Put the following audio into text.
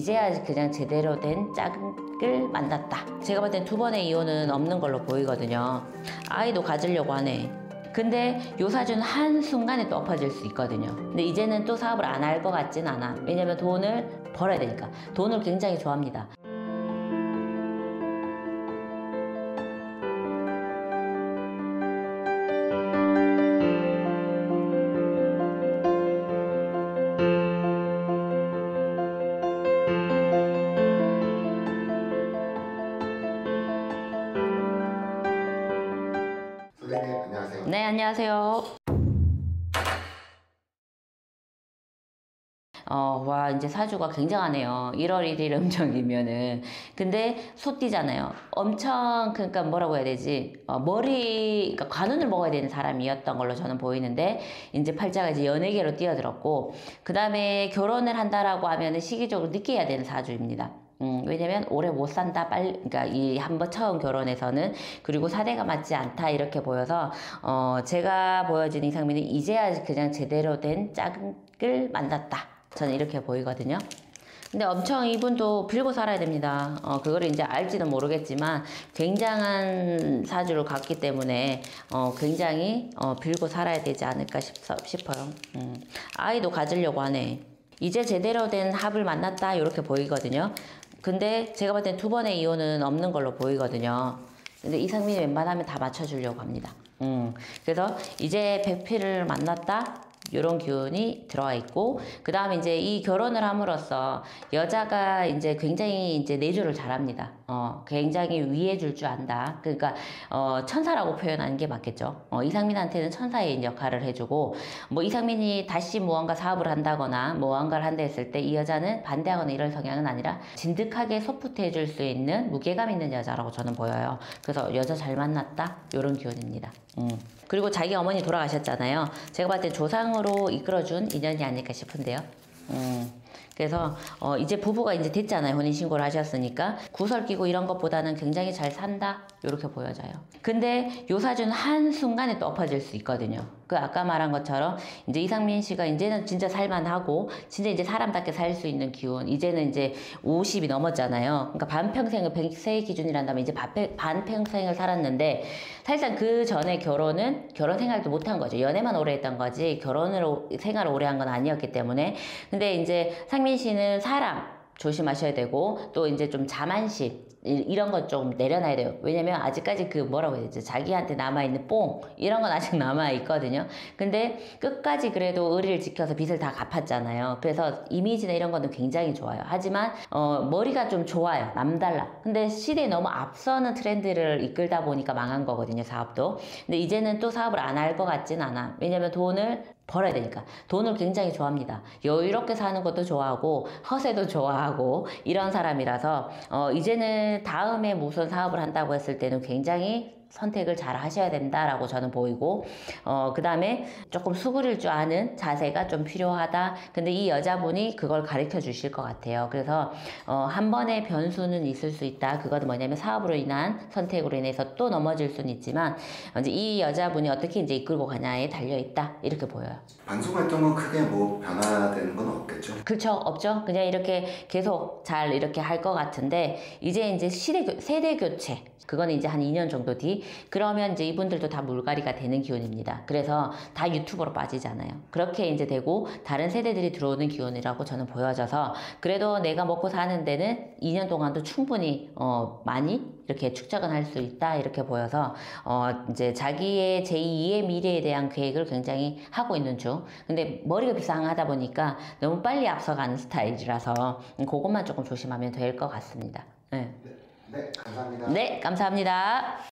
이제야 그냥 제대로 된 짝을 만났다. 제가 볼 땐 두 번의 이혼은 없는 걸로 보이거든요. 아이도 가지려고 하네. 근데 요 사주는 한순간에 또 엎어질 수 있거든요. 근데 이제는 또 사업을 안 할 것 같진 않아. 왜냐면 돈을 벌어야 되니까. 돈을 굉장히 좋아합니다. 선생님 안녕하세요. 네, 안녕하세요. 와, 이제 사주가 굉장하네요. 1월 1일 음정이면은. 근데 소띠잖아요. 엄청, 그러니까 뭐라고 해야 되지? 그러니까 관운을 먹어야 되는 사람이었던 걸로 저는 보이는데, 이제 팔자가 이제 연예계로 뛰어들었고, 그 다음에 결혼을 한다라고 하면은 시기적으로 늦게 해야 되는 사주입니다. 왜냐면 오래 못 산다 빨리, 그러니까 이 한번 처음 결혼에서는. 그리고 사대가 맞지 않다 이렇게 보여서 제가 보여진 이상민은 이제야 그냥 제대로 된 짝을 만났다, 저는 이렇게 보이거든요. 근데 엄청 이분도 빌고 살아야 됩니다. 그거를 이제 알지는 모르겠지만 굉장한 사주를 갖기 때문에 굉장히 빌고 살아야 되지 않을까 싶어요. 아이도 가지려고 하네. 이제 제대로 된 합을 만났다 이렇게 보이거든요. 근데 제가 볼 땐 두 번의 이혼은 없는 걸로 보이거든요. 근데 이상민이 웬만하면 다 맞춰주려고 합니다. 그래서 이제 백필을 만났다, 이런 기운이 들어와 있고, 그 다음에 이제 이 결혼을 함으로써 여자가 이제 굉장히 이제 내조를 잘합니다. 굉장히 위해줄 줄 안다. 그러니까 천사라고 표현하는 게 맞겠죠. 이상민한테는 천사의 역할을 해주고, 뭐 이상민이 다시 무언가 사업을 한다거나 무언가를 한다 했을 때 이 여자는 반대하거나 이런 성향은 아니라 진득하게 소프트해줄 수 있는 무게감 있는 여자라고 저는 보여요. 그래서 여자 잘 만났다, 이런 기운입니다. 그리고 자기 어머니 돌아가셨잖아요. 제가 봤을 때 조상으로 이끌어준 인연이 아닐까 싶은데요. 그래서 이제 부부가 이제 됐잖아요. 혼인신고를 하셨으니까 구설 끼고 이런 것보다는 굉장히 잘 산다, 이렇게 보여져요. 근데 요 사주는 한순간에 또 엎어질 수 있거든요. 그 아까 말한 것처럼 이제 이상민 씨가 이제는 진짜 살만하고 진짜 이제 사람답게 살 수 있는 기운, 이제는 이제 50이 넘었잖아요. 그러니까 반평생을 100세 기준이란다면 이제 반평생을 살았는데, 사실상 그 전에 결혼 생활도 못한 거죠. 연애만 오래 했던 거지 생활을 오래 한 건 아니었기 때문에. 근데 이제 상민 씨는 사람 조심하셔야 되고, 또 이제 좀 자만심 이런 것 좀 내려놔야 돼요. 왜냐면 아직까지 그 뭐라고 해야 되지, 자기한테 남아있는 뽕 이런 건 아직 남아있거든요. 근데 끝까지 그래도 의리를 지켜서 빚을 다 갚았잖아요. 그래서 이미지나 이런 거는 굉장히 좋아요. 하지만 머리가 좀 좋아요. 남달라. 근데 시대에 너무 앞서는 트렌드를 이끌다 보니까 망한 거거든요, 사업도. 근데 이제는 또 사업을 안 할 것 같진 않아. 왜냐면 돈을 벌어야 되니까. 돈을 굉장히 좋아합니다. 여유롭게 사는 것도 좋아하고 허세도 좋아하고 이런 사람이라서 이제는 다음에 무슨 사업을 한다고 했을 때는 굉장히 선택을 잘 하셔야 된다라고 저는 보이고, 그 다음에 조금 수그릴 줄 아는 자세가 좀 필요하다. 근데 이 여자분이 그걸 가르쳐 주실 것 같아요. 그래서 한 번의 변수는 있을 수 있다. 그거는 뭐냐면 사업으로 인한 선택으로 인해서 또 넘어질 수는 있지만, 이제 이 여자분이 어떻게 이제 이끌고 가냐에 달려 있다, 이렇게 보여요. 방송 활동은 크게 뭐 변화되는 건 없겠죠? 그렇죠, 없죠. 그냥 이렇게 계속 잘 이렇게 할 것 같은데, 이제 세대 교체, 그거는 이제 한 2년 정도 뒤, 그러면 이제 이분들도 다 물갈이가 되는 기운입니다. 그래서 다 유튜버로 빠지잖아요. 그렇게 이제 되고 다른 세대들이 들어오는 기운이라고 저는 보여져서, 그래도 내가 먹고 사는 데는 2년 동안도 충분히 많이 이렇게 축적은 할 수 있다, 이렇게 보여서 이제 자기의 제2의 미래에 대한 계획을 굉장히 하고 있는 중. 근데 머리가 비상하다 보니까 너무 빨리 앞서가는 스타일이라서 그것만 조금 조심하면 될 것 같습니다. 네. 네, 감사합니다. 네, 감사합니다.